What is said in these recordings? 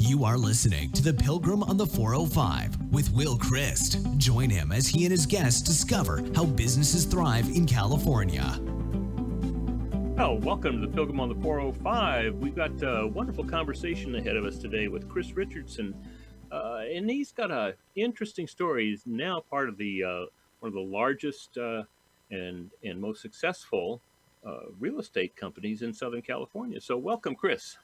You are listening to the Pilgrim on the 405 with Will Christ. Join him as he and his guests discover how businesses thrive in California. Well, welcome to the Pilgrim on the 405. We've got a wonderful conversation ahead of us today with Chris Richardson, and he's got an interesting story. He's now part of the one of the largest and most successful real estate companies in Southern California. So, welcome, Chris.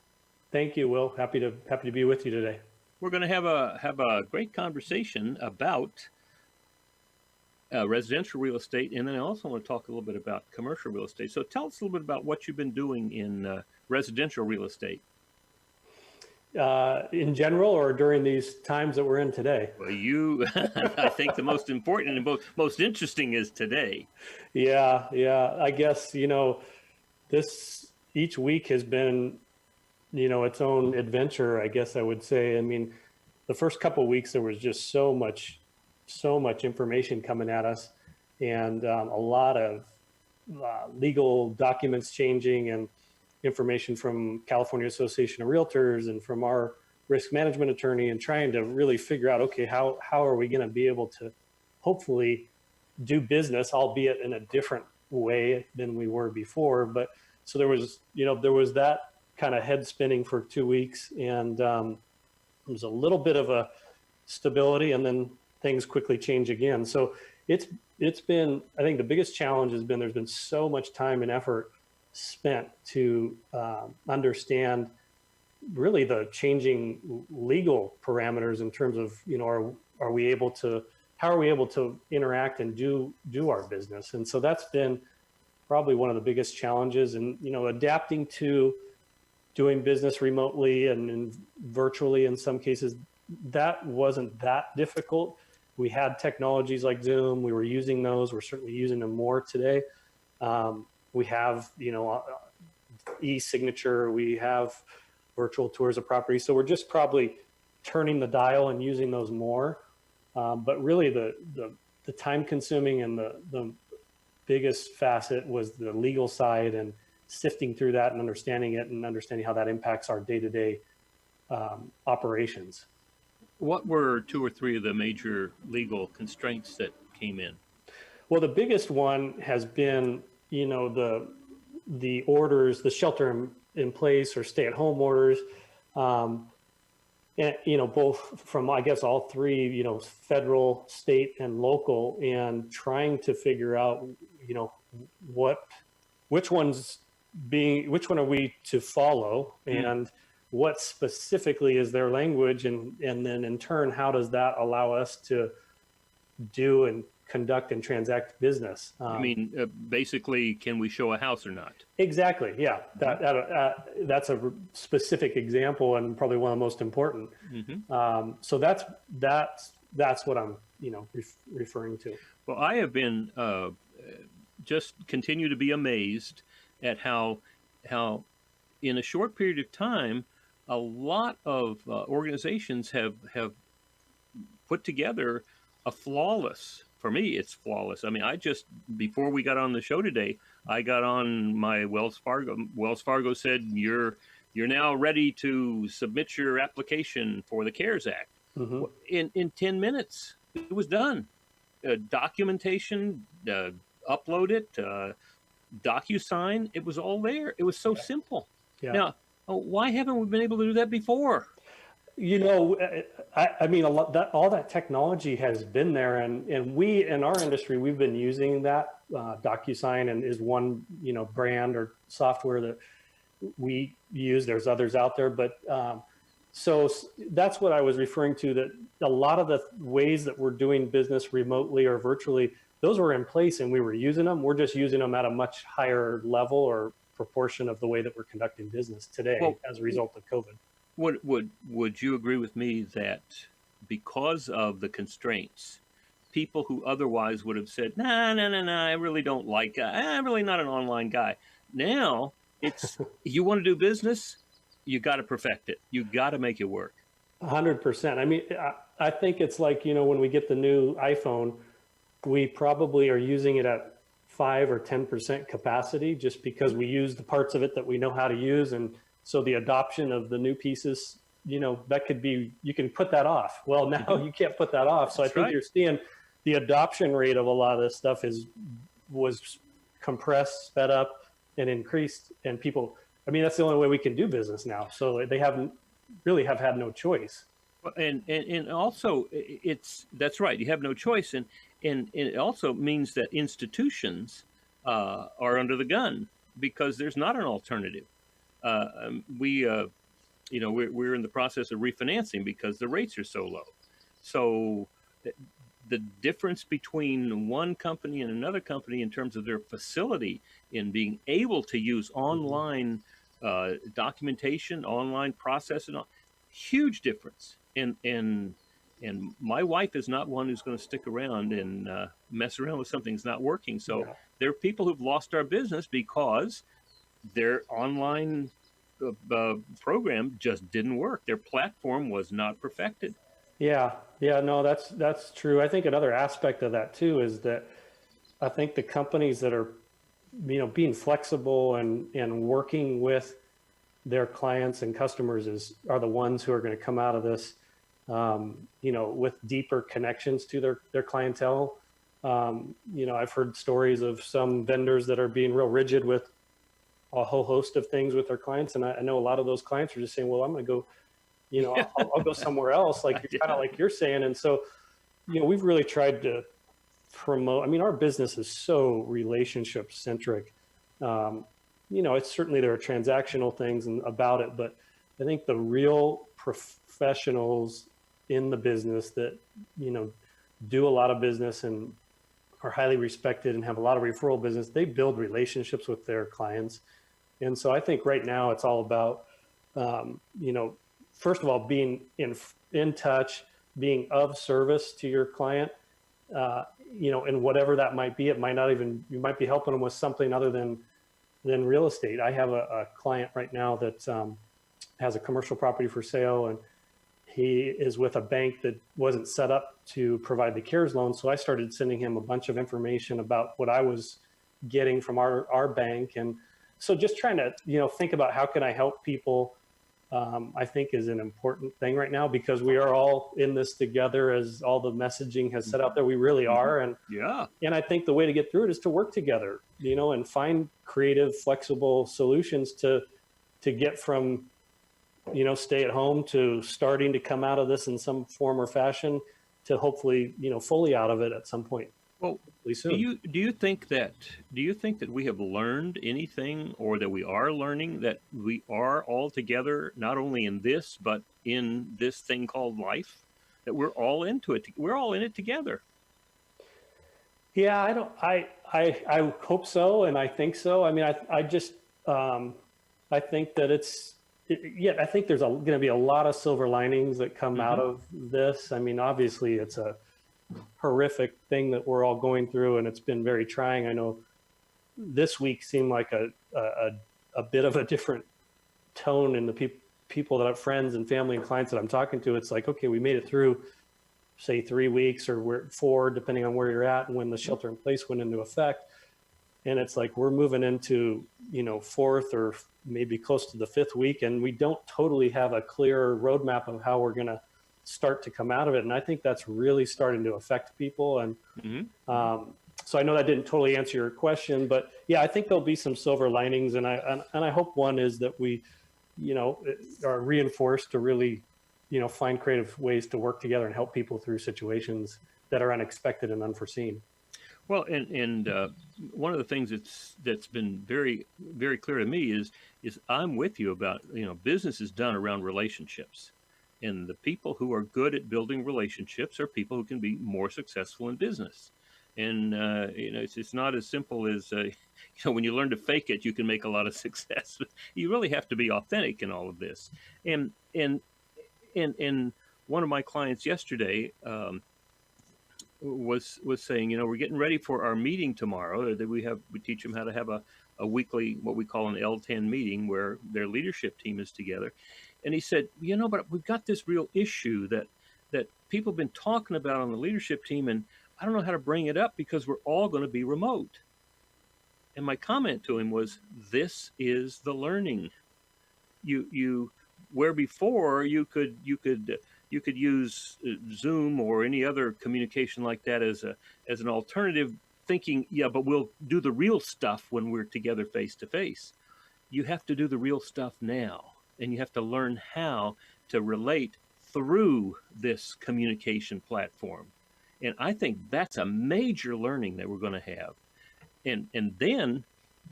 Thank you, Will. Happy to be with you today. We're going to have a great conversation about residential real estate, and then I also want to talk a little bit about commercial real estate. So tell us a little bit about what you've been doing in residential real estate. In general, or during these times that we're in today? Well, I think the most important and most interesting is today. Yeah. I guess, each week has been, its own adventure, I guess I would say. I mean, the first couple of weeks, there was just so much information coming at us, and a lot of legal documents changing, and information from California Association of Realtors and from our risk management attorney, and trying to really figure out, okay, how are we going to be able to hopefully do business, albeit in a different way than we were before. But so there was that kind of head spinning for 2 weeks, and there was a little bit of a stability, and then things quickly change again. So it's been, I think the biggest challenge has been, there's been so much time and effort spent to understand really the changing legal parameters in terms of, how are we able to interact and do our business. And so that's been probably one of the biggest challenges, and, adapting to doing business remotely and virtually in some cases, that wasn't that difficult. We had technologies like Zoom. We were using those. We're certainly using them more today. We have, e-signature. We have virtual tours of property. So we're just probably turning the dial and using those more. But really the time consuming and the biggest facet was the legal side, and sifting through that and understanding it, and understanding how that impacts our day-to-day operations. What were 2 or 3 of the major legal constraints that came in? Well, the biggest one has been, the orders, the shelter in place or stay-at-home orders, and, both from, I guess, all 3, federal, state, and local, and trying to figure out, which one are we to follow, and what specifically is their language, and then in turn, how does that allow us to do and conduct and transact business? Basically, can we show a house or not? Exactly. Yeah, that's a specific example, and probably one of the most important. Mm-hmm. So that's what I'm referring to. Well, I have been just continue to be amazed at how in a short period of time, a lot of organizations have put together a flawless. For me, it's flawless. I mean, before we got on the show today, I got on my Wells Fargo. Wells Fargo said, you're now ready to submit your application for the CARES Act. Mm-hmm. In 10 minutes, it was done. Documentation, upload it, DocuSign, it was all there. It was so simple. Yeah. Now, why haven't we been able to do that before? I mean, all that technology has been there, and we in our industry, we've been using that. DocuSign and is one brand or software that we use. There's others out there, but so that's what I was referring to. That a lot of the ways that we're doing business remotely or virtually, those were in place, and we were using them. We're just using them at a much higher level or proportion of the way that we're conducting business today as a result of COVID. Would you agree with me that because of the constraints, people who otherwise would have said, no, I really don't like, I'm really not an online guy. Now it's, you want to do business, you got to perfect it. You got to make it work. 100%. I mean, I think it's like, when we get the new iPhone, we probably are using it at 5 or 10% capacity, just because we use the parts of it that we know how to use. And so the adoption of the new pieces that could be, you can put that off. Well, now you can't put that off. So That's I think right. you're seeing the adoption rate of a lot of this stuff was compressed, sped up, and increased. And people, I mean, that's the only way we can do business now. So they really have had no choice. And also that's right. You have no choice, and it also means that institutions are under the gun because there's not an alternative. We're in the process of refinancing because the rates are so low. So the difference between one company and another company in terms of their facility in being able to use online documentation, online processing, huge difference. And my wife is not one who's going to stick around and mess around with something that's not working. So there are people who've lost our business because their online program just didn't work. Their platform was not perfected. Yeah, no, that's true. I think another aspect of that too is that I think the companies that are, being flexible and working with their clients and customers are the ones who are going to come out of this, with deeper connections to their clientele. I've heard stories of some vendors that are being real rigid with a whole host of things with their clients, and I know a lot of those clients are just saying, "Well, I'm going to go." I'll go somewhere else, kind of like you're saying. And so, we've really tried to promote. I mean, our business is so relationship centric. It's certainly there are transactional things about it, but I think the real professionals in the business that, do a lot of business and are highly respected and have a lot of referral business, they build relationships with their clients. And so I think right now it's all about, first of all, being in touch, being of service to your client, and whatever that might be. It might not even, you might be helping them with something other than real estate. I have a client right now that has a commercial property for sale, and he is with a bank that wasn't set up to provide the CARES loan. So I started sending him a bunch of information about what I was getting from our bank. And so just trying to, think about how can I help people, I think is an important thing right now, because we are all in this together, as all the messaging has set out there. We really are. And I think the way to get through it is to work together, and find creative, flexible solutions to get from, stay at home to starting to come out of this in some form or fashion to hopefully, fully out of it at some point. Well, soon. Do you think that we have learned anything, or that we are learning, that we are all together, not only in this, but in this thing called life, that we're all into it? We're all in it together. Yeah, I hope so. And I think so. I mean, I just, I think that I think there's going to be a lot of silver linings that come out of this. I mean, obviously it's a horrific thing that we're all going through, and it's been very trying. I know this week seemed like a bit of a different tone in the people that have friends and family and clients that I'm talking to. It's like, okay, we made it through, say 3 weeks, or we're 4, depending on where you're at and when the shelter in place went into effect. And it's like, we're moving into, 4th or maybe close to the 5th week, and we don't totally have a clear roadmap of how we're going to start to come out of it. And I think that's really starting to affect people. And so I know that didn't totally answer your question, but yeah, I think there'll be some silver linings. And I hope one is that we, are reinforced to really, find creative ways to work together and help people through situations that are unexpected and unforeseen. Well, and one of the things that's been very, very clear to me is I'm with you about, business is done around relationships. And the people who are good at building relationships are people who can be more successful in business. And, it's not as simple as, when you learn to fake it, you can make a lot of success. You really have to be authentic in all of this. And one of my clients yesterday was saying, we're getting ready for our meeting tomorrow. That we teach them how to have a weekly, what we call an L10 meeting, where their leadership team is together. And he said, but we've got this real issue that people have been talking about on the leadership team, and I don't know how to bring it up because we're all going to be remote. And my comment to him was, this is the learning. You where before you could use Zoom or any other communication like that as an alternative, thinking, yeah, but we'll do the real stuff when we're together face to face. You have to do the real stuff now, and you have to learn how to relate through this communication platform. And I think that's a major learning that we're going to have. And then,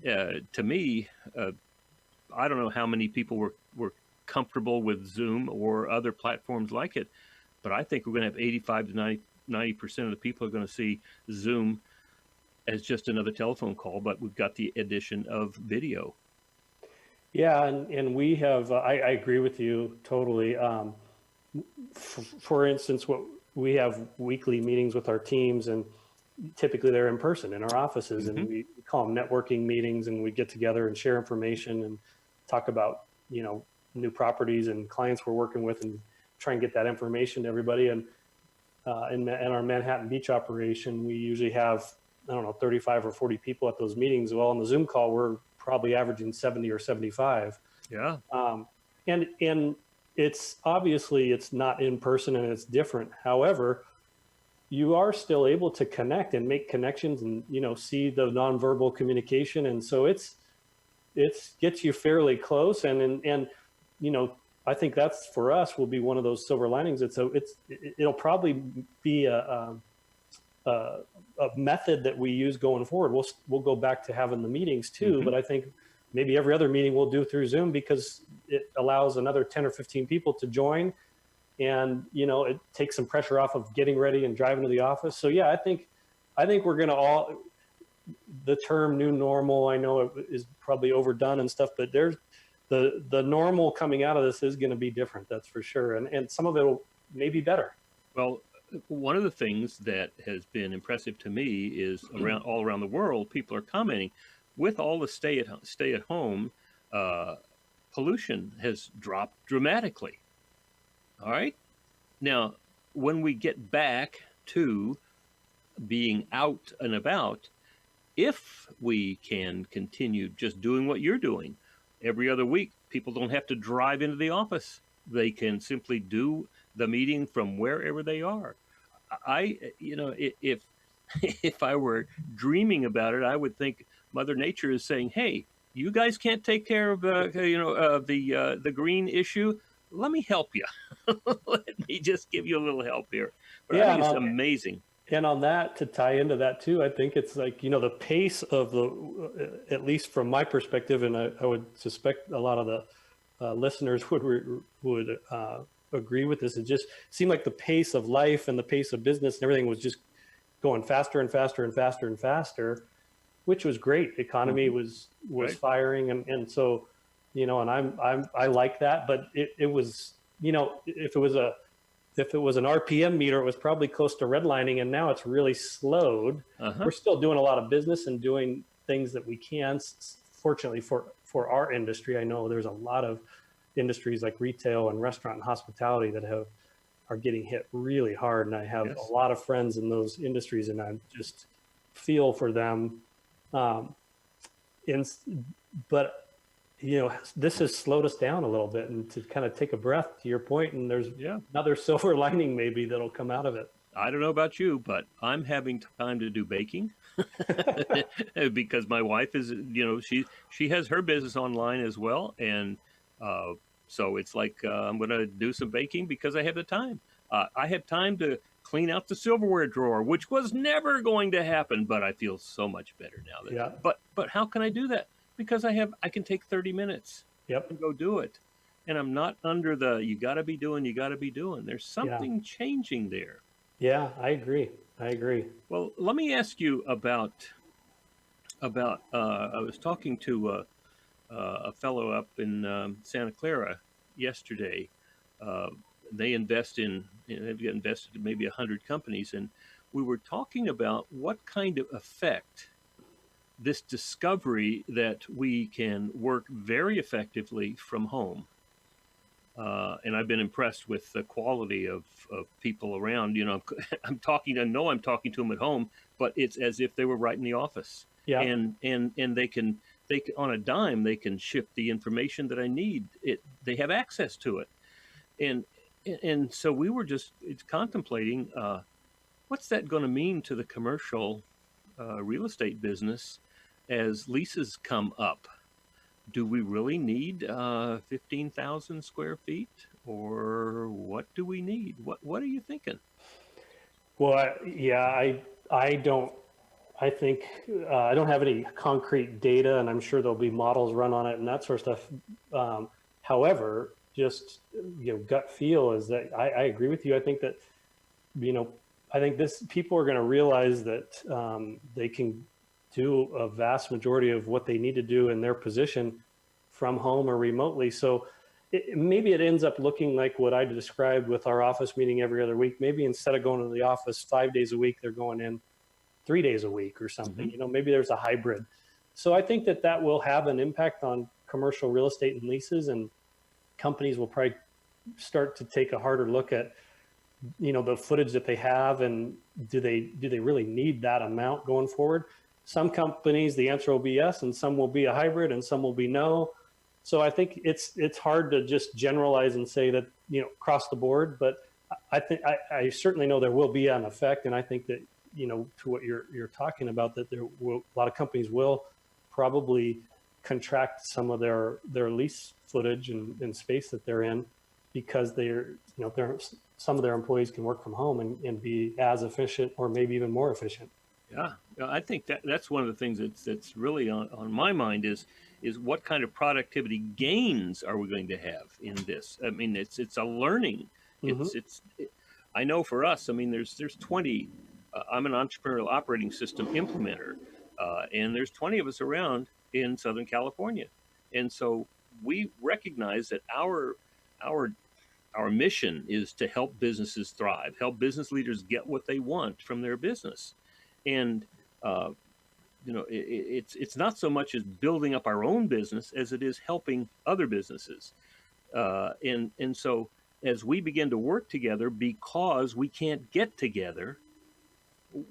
to me, I don't know how many people were comfortable with Zoom or other platforms like it, but I think we're going to have 85 to 90% of the people are going to see Zoom as just another telephone call, but we've got the addition of video. Yeah, and we have, I agree with you totally. For instance, what we have weekly meetings with our teams, and typically they're in person in our offices, and we call them networking meetings, and we get together and share information and talk about, new properties and clients we're working with, and try and get that information to everybody. And in our Manhattan Beach operation, we usually have, 35 or 40 people at those meetings. Well, on the Zoom call, we're probably averaging 70 or 75. Yeah. And it's obviously it's not in person and it's different. However, you are still able to connect and make connections and, see the nonverbal communication. And so it's gets you fairly close. And I think that's, for us, will be one of those silver linings. It'll probably be a method that we use going forward. We'll go back to having the meetings too, but I think maybe every other meeting we'll do through Zoom, because it allows another 10 or 15 people to join, and it takes some pressure off of getting ready and driving to the office. So yeah, I think we're going to the term new normal, I know it is probably overdone and stuff, but there's the normal coming out of this is going to be different, that's for sure, and some of it will maybe better. Well, one of the things that has been impressive to me is all around the world, people are commenting, with all the stay at home, pollution has dropped dramatically. All right. Now, when we get back to being out and about, if we can continue just doing what you're doing every other week, people don't have to drive into the office. They can simply do the meeting from wherever they are. If I were dreaming about it, I would think Mother Nature is saying, "Hey, you guys can't take care of the green issue. Let me help you. Let me just give you a little help here." But I think it's amazing. And on that, to tie into that too, I think it's like, the pace of at least from my perspective, and I would suspect a lot of the listeners would agree with this. It just seemed like the pace of life and the pace of business and everything was just going faster and faster and faster and faster, which was great. Economy was right. Firing. And so, and I like that, but it was, if it was an RPM meter, it was probably close to redlining, and now it's really slowed. We're still doing a lot of business and doing things that we can. Fortunately for our industry, I know there's a lot of industries like retail and restaurant and hospitality that are getting hit really hard. And I have a lot of friends in those industries, and I just feel for them. But this has slowed us down a little bit, and to kind of take a breath, to your point, and there's another silver lining maybe that'll come out of it. I don't know about you, but I'm having time to do baking because my wife is, she has her business online as well. And so it's like, I'm going to do some baking because I have the time. I have time to clean out the silverware drawer, which was never going to happen, but I feel so much better now. But how can I do that? Because I can take 30 minutes and go do it. And I'm not under you got to be doing. There's something changing there. Yeah, I agree. Well, let me ask you about I was talking to a fellow up in Santa Clara yesterday. They invest they've invested in maybe 100 companies. And we were talking about what kind of effect this discovery that we can work very effectively from home. And I've been impressed with the quality of people around. I'm talking to them at home, but it's as if they were right in the office. Yeah. And they can on a dime, they can ship the information that I need. They have access to it. And so we were just contemplating, what's that going to mean to the commercial real estate business as leases come up? Do we really need 15,000 square feet, or what do we need? What are you thinking? Well, I don't. I think I don't have any concrete data, and I'm sure there'll be models run on it and that sort of stuff. However, just gut feel is that I agree with you. I think that I think people are going to realize that they can do a vast majority of what they need to do in their position from home or remotely. So maybe it ends up looking like what I described with our office meeting every other week. Maybe instead of going to the office 5 days a week, they're going in 3 days a week or something. Mm-hmm. Maybe there's a hybrid. So I think that will have an impact on commercial real estate and leases, and companies will probably start to take a harder look at the footage that they have, and do they really need that amount going forward. Some companies, the answer will be yes, and some will be a hybrid, and some will be no. So I think it's hard to just generalize and say that across the board, but I certainly know there will be an effect, and I think that to what you're talking about, that a lot of companies will probably contract some of their lease footage and space that they're in, because some of their employees can work from home and be as efficient or maybe even more efficient. Yeah, I think that's one of the things that's really on my mind is what kind of productivity gains are we going to have in this? I mean, it's a learning. Mm-hmm. I know for us, I mean, there's 20. I'm an entrepreneurial operating system implementer, and there's 20 of us around in Southern California, and so we recognize that our mission is to help businesses thrive, help business leaders get what they want from their business. And, it's not so much as building up our own business as it is helping other businesses. And so as we begin to work together, because we can't get together,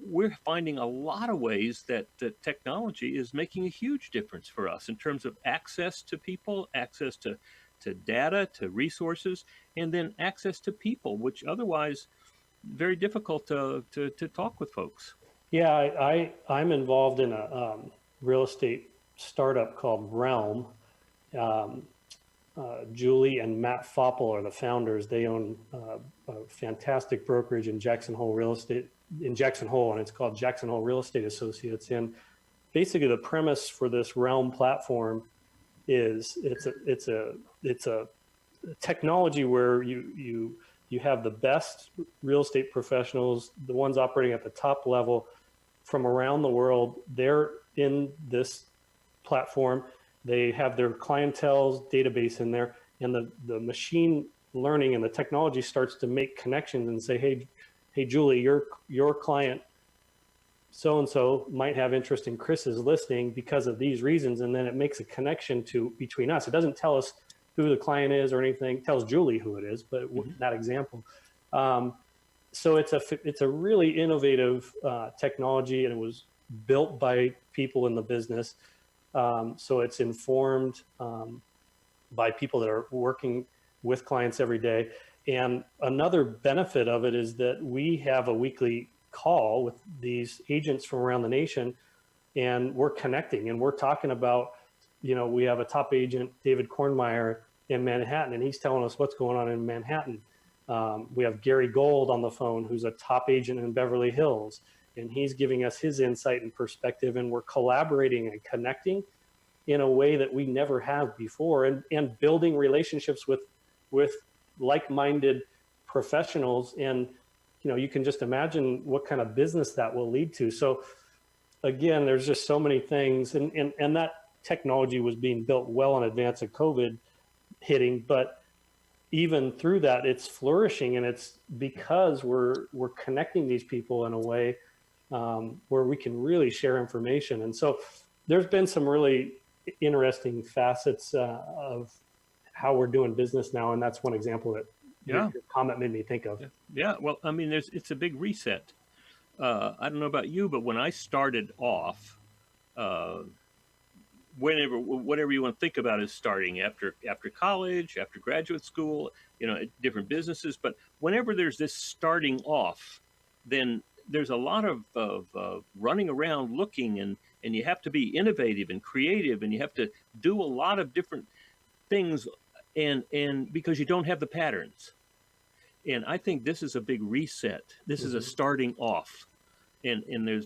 we're finding a lot of ways that technology is making a huge difference for us in terms of access to people, access to data, to resources, and then access to people, which otherwise very difficult to talk with folks. Yeah, I'm involved in a real estate startup called Realm. Julie and Matt Foppel are the founders. They own a fantastic brokerage in Jackson Hole, and it's called Jackson Hole Real Estate Associates. And basically, the premise for this Realm platform is it's a technology where you have the best real estate professionals, the ones operating at the top level from around the world. They're in this platform. They have their clientele's database in there, and the machine learning and the technology starts to make connections and say, hey, Julie, your client so-and-so might have interest in Chris's listing because of these reasons. And then it makes a connection between us. It doesn't tell us who the client is or anything. It tells Julie who it is, but that example. So it's a really innovative technology, and it was built by people in the business. So it's informed by people that are working with clients every day. And another benefit of it is that we have a weekly call with these agents from around the nation, and we're connecting and we're talking about, we have a top agent, David Kornmeyer, in Manhattan, and he's telling us what's going on in Manhattan. We have Gary Gold on the phone, who's a top agent in Beverly Hills, and he's giving us his insight and perspective, and we're collaborating and connecting in a way that we never have before, and building relationships with like-minded professionals. And you can just imagine what kind of business that will lead to. So again, there's just so many things, and that technology was being built well in advance of COVID hitting, but even through that, it's flourishing, and it's because we're connecting these people in a way where we can really share information. And so there's been some really interesting facets of how we're doing business now, and that's one example that your comment made me think of. Yeah, well, I mean, it's a big reset. I don't know about you, but when I started off, whatever you want to think about is starting after college, after graduate school, different businesses. But whenever there's this starting off, then there's a lot of running around looking, and you have to be innovative and creative, and you have to do a lot of different things, and because you don't have the patterns. And I think this is a big reset. This is a starting off. And you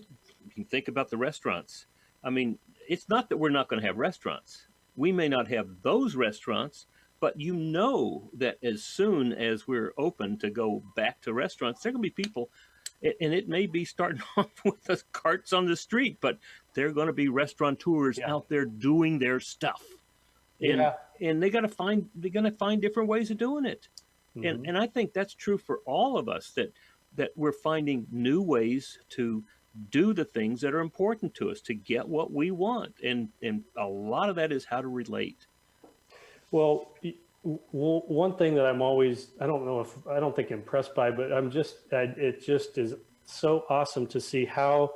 can think about the restaurants. I mean, it's not that we're not going to have restaurants. We may not have those restaurants, but that as soon as we're open to go back to restaurants, there are going to be people, and it may be starting off with the carts on the street, but there are going to be restaurateurs out there doing their stuff. And they're going to find different ways of doing it. And I think that's true for all of us, that we're finding new ways to do the things that are important to us, to get what we want. And a lot of that is how to relate. Well, one thing that I'm always, I don't think impressed by, but it just is so awesome to see how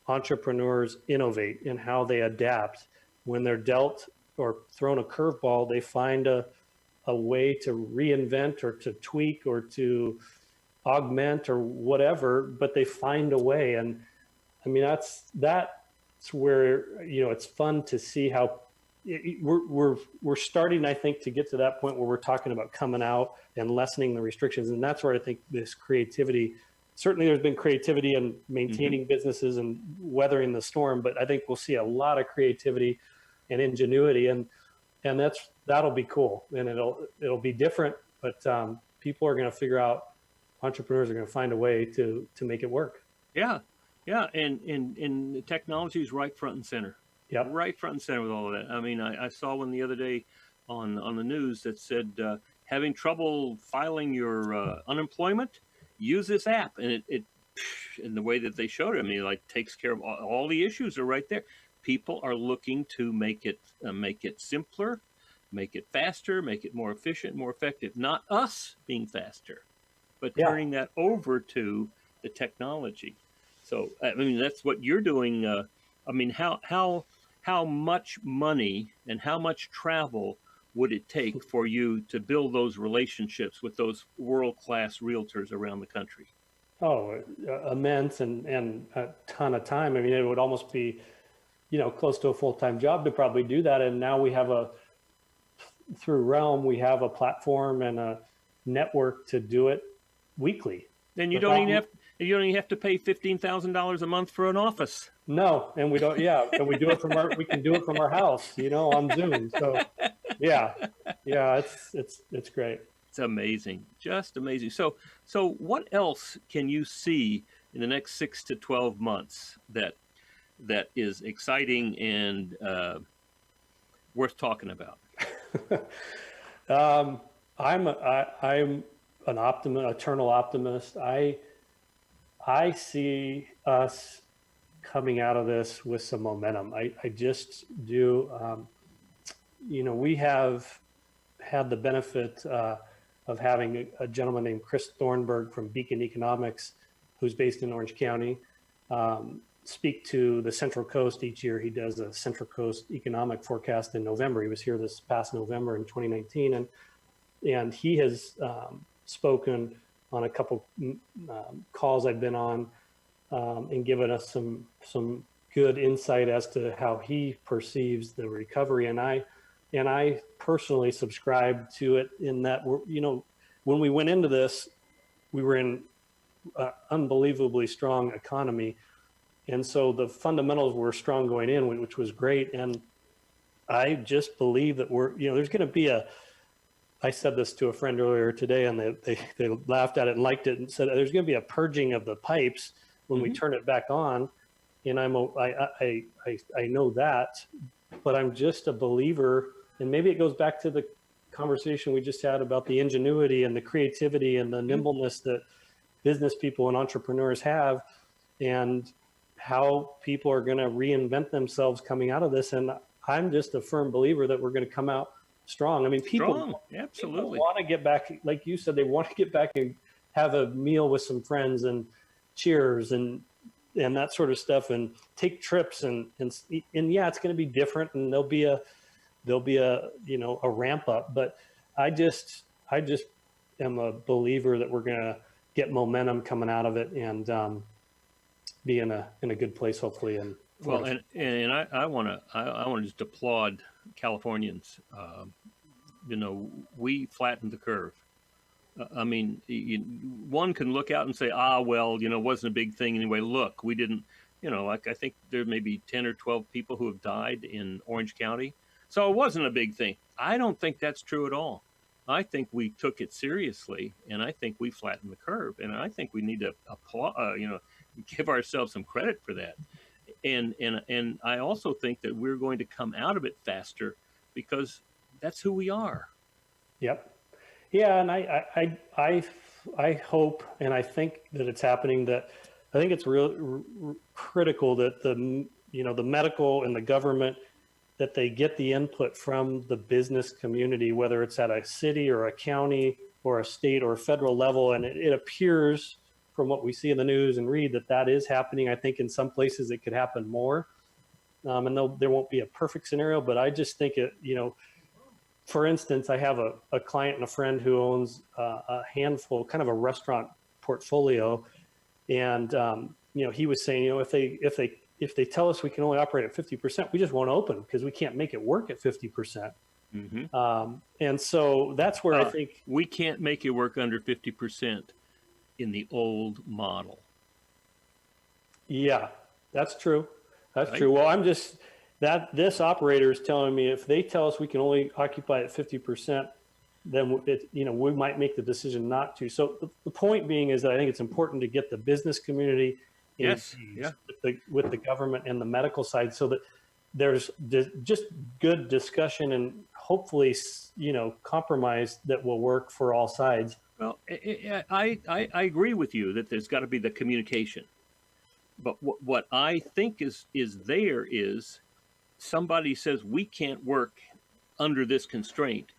entrepreneurs innovate and how they adapt. When they're dealt or thrown a curveball, they find a way to reinvent or to tweak or to augment or whatever, but they find a way. And I mean, that's where, it's fun to see how we're starting, I think, to get to that point where we're talking about coming out and lessening the restrictions. And that's where I think this creativity, certainly there's been creativity in maintaining businesses and weathering the storm, but I think we'll see a lot of creativity and ingenuity, and that'll be cool, and it'll be different, but people are going to figure out, entrepreneurs are going to find a way to make it work. Yeah, and the technology is right front and center. Yeah, right front and center with all of that. I mean, I saw one the other day on the news that said, having trouble filing your unemployment, use this app, and it in the way that they showed it, I mean, like, takes care of all the issues are right there. People are looking to make it simpler, make it faster, make it more efficient, more effective. Not us being faster, but turning that over to the technology. So, I mean, that's what you're doing. I mean, how much money and how much travel would it take for you to build those relationships with those world-class realtors around the country? Oh, immense, and a ton of time. I mean, it would almost be, close to a full-time job to probably do that. And now we have through Realm, we have a platform and a network to do it weekly. And you don't even have to pay $15,000 a month for an office. No, and we don't. Yeah, and we do it we can do it from our house, on Zoom. So, yeah, it's great. It's amazing, just amazing. So what else can you see in the next 6 to 12 months that is exciting and worth talking about? I'm an optimist, eternal optimist. I see us coming out of this with some momentum. I just do. We have had the benefit of having a gentleman named Chris Thornburg from Beacon Economics, who's based in Orange County, speak to the Central Coast each year. He does a Central Coast economic forecast in November. He was here this past November in 2019, and he has spoken on a couple calls I've been on, and given us some good insight as to how he perceives the recovery. And I personally subscribe to it in that when we went into this, we were in unbelievably strong economy. And so the fundamentals were strong going in, which was great. And I just believe that there's going to be I said this to a friend earlier today, and they laughed at it and liked it and said, there's going to be a purging of the pipes when we turn it back on. And I know that, but I'm just a believer. And maybe it goes back to the conversation we just had about the ingenuity and the creativity and the nimbleness that business people and entrepreneurs have, and how people are going to reinvent themselves coming out of this. And I'm just a firm believer that we're going to come out strong. I mean, people want to get back, like you said, they want to get back and have a meal with some friends and cheers and that sort of stuff, and take trips, and yeah, it's going to be different, and there'll be a a ramp up, but I just am a believer that we're going to get momentum coming out of it, and be in a good place, hopefully. And well, and I want to just applaud Californians. We flattened the curve. I mean, one can look out and say, well, it wasn't a big thing anyway. Look, we didn't, like I think there may be 10 or 12 people who have died in Orange County. So it wasn't a big thing. I don't think that's true at all. I think we took it seriously, and I think we flattened the curve. And I think we need to give ourselves some credit for that. And I also think that we're going to come out of it faster because that's who we are. Yep. Yeah, and I hope, and I think that it's happening, that I think it's real critical that the medical and the government, that they get the input from the business community, whether it's at a city or a county or a state or federal level. And it appears from what we see in the news and read that is happening. I think in some places it could happen more. And there won't be a perfect scenario, but I just think for instance, I have a client and a friend who owns a handful, kind of a restaurant portfolio. And, he was saying, if they tell us we can only operate at 50%, we just won't open because we can't make it work at 50%. Mm-hmm. And so that's where I think we can't make it work under 50% in the old model. Yeah, that's true. That's right? True. Well, this operator is telling me if they tell us we can only occupy at 50%, then we might make the decision not to. So the point being is that I think it's important to get the business community with the government and the medical side, so that there's just good discussion and hopefully compromise that will work for all sides. Well, I agree with you that there's got to be the communication, but what I think is somebody says we can't work under this constraint,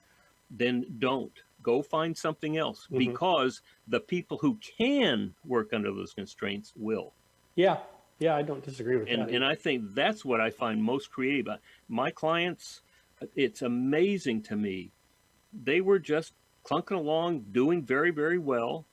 then don't. Go find something else, because the people who can work under those constraints will. Yeah, I don't disagree with that. And I think that's what I find most creative. My clients, it's amazing to me. They were just clunking along, doing very, very well.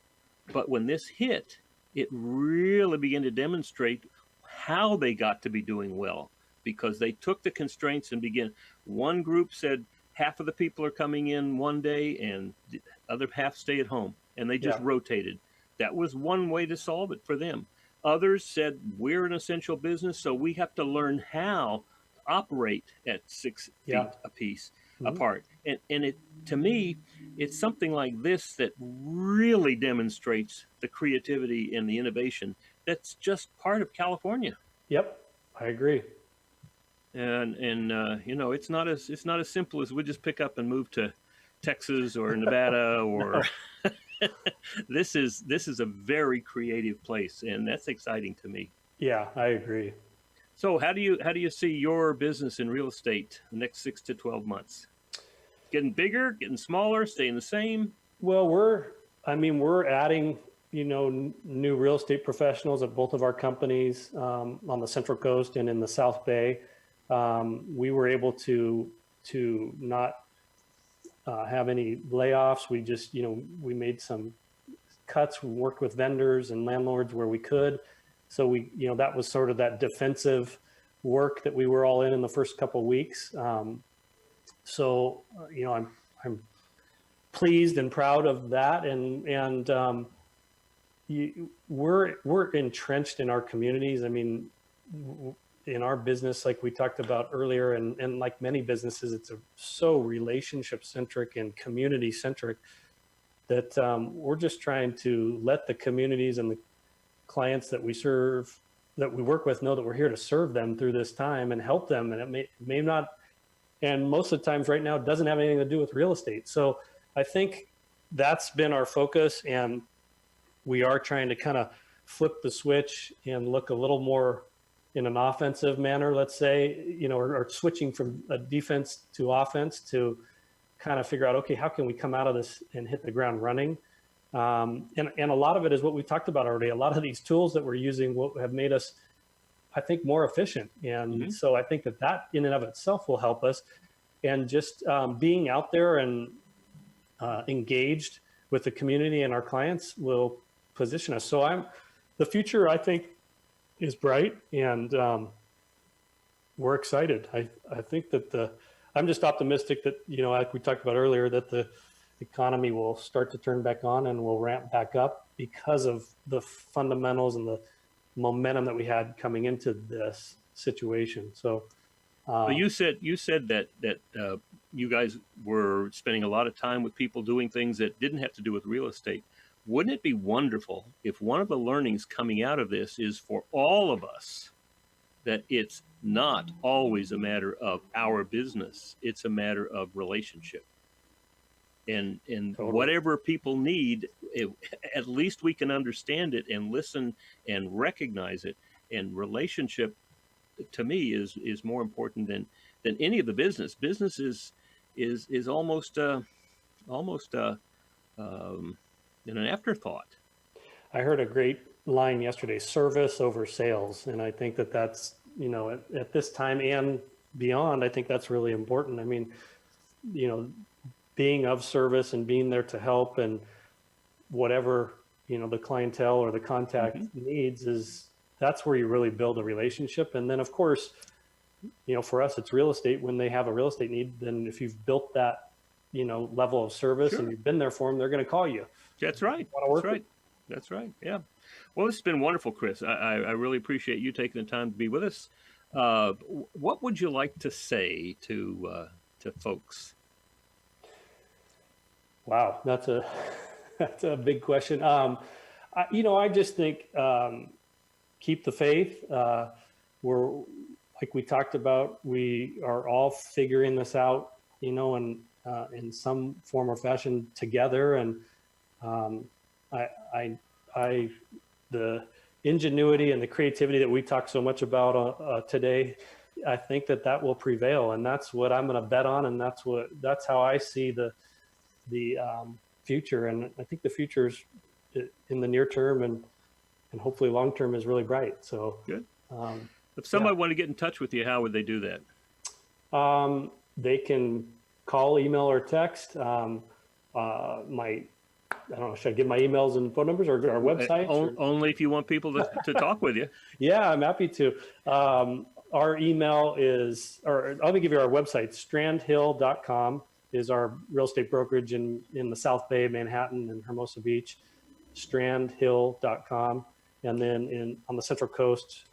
But when this hit, it really began to demonstrate how they got to be doing well, because they took the constraints and began. One group said half of the people are coming in one day and the other half stay at home, and they just rotated. That was one way to solve it for them. Others said, we're an essential business, so we have to learn how to operate at 6 feet apiece apart. And it, to me, it's something like this that really demonstrates the creativity and the innovation that's just part of California. Yep, I agree. And it's not as simple as we just pick up and move to Texas or Nevada or this is a very creative place, and that's exciting to me. Yeah, I agree. So how do you see your business in real estate the next 6 to 12 months? Getting bigger, getting smaller, staying the same? Well, we're adding, new real estate professionals at both of our companies on the Central Coast and in the South Bay. We were able to not have any layoffs. We just, we made some cuts. We worked with vendors and landlords where we could. So we, that was sort of that defensive work that we were all in the first couple of weeks. So, I'm pleased and proud of that. And we're entrenched in our communities. I mean, in our business, like we talked about earlier, and like many businesses, it's so relationship centric and community centric that we're just trying to let the communities and the clients that we serve, that we work with, know that we're here to serve them through this time and help them. And it may not, and most of the times right now, it doesn't have anything to do with real estate. So I think that's been our focus, and we are trying to kind of flip the switch and look a little more in an offensive manner, let's say, or switching from a defense to offense to kind of figure out, okay, how can we come out of this and hit the ground running? And a lot of it is what we talked about already. A lot of these tools that we're using have made us, I think, more efficient. And so I think that in and of itself will help us. And just being out there and engaged with the community and our clients will position us. So the future, I think, is bright, and we're excited. I think that I'm just optimistic that, like we talked about earlier, that the economy will start to turn back on and will ramp back up because of the fundamentals and the momentum that we had coming into this situation. So you said that you guys were spending a lot of time with people doing things that didn't have to do with real estate. Wouldn't it be wonderful if one of the learnings coming out of this is for all of us that it's not always a matter of our business, it's a matter of relationship. And totally. Whatever people need, at least we can understand it and listen and recognize it. And relationship, to me, is more important than any of the business. Business is almost an afterthought. I heard a great line yesterday: service over sales, and I think that's at this time and beyond. I think that's really important. I mean, being of service and being there to help, and whatever the clientele or the contact needs, that's where you really build a relationship. And then, of course, for us, it's real estate. When they have a real estate need, then if you've built that level of service and you've been there for them, they're going to call you. That's right. That's right. Yeah. Well, this has been wonderful, Chris. I really appreciate you taking the time to be with us. What would you like to say to folks? Wow, that's a big question. I just think keep the faith. We're, like we talked about, we are all figuring this out, and in some form or fashion together. And the ingenuity and the creativity that we talk so much about today, I think that will prevail, and that's what I'm going to bet on, and that's how I see the future. And I think the future is in the near term and hopefully long term is really bright. So good. If somebody wanted to get in touch with you, how would they do that? They can call, email, or text. I don't know, should I give my emails and phone numbers or our website? Only if you want people to talk with you. Yeah, I'm happy to. Our email is, or let me give you our website, strandhill.com is our real estate brokerage in the South Bay, Manhattan, and Hermosa Beach, strandhill.com. And then on the Central Coast,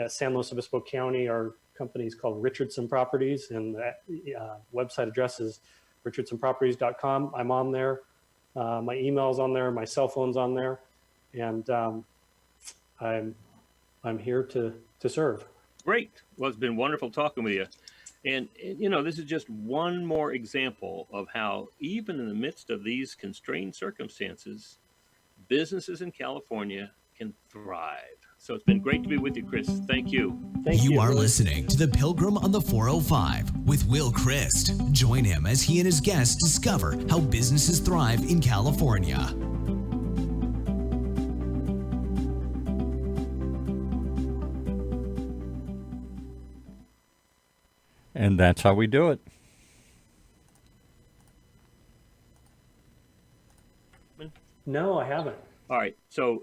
San Luis Obispo County, our company is called Richardson Properties, and the website address is richardsonproperties.com. I'm on there. My email's on there, my cell phone's on there, and I'm here to serve. Great. Well, it's been wonderful talking with you. And this is just one more example of how, even in the midst of these constrained circumstances, businesses in California can thrive. So it's been great to be with you, Chris. Thank you. You are listening to the Pilgrim on the 405 with Will Christ. Join him as he and his guests discover how businesses thrive in California. And that's how we do it. No, I haven't. All right. So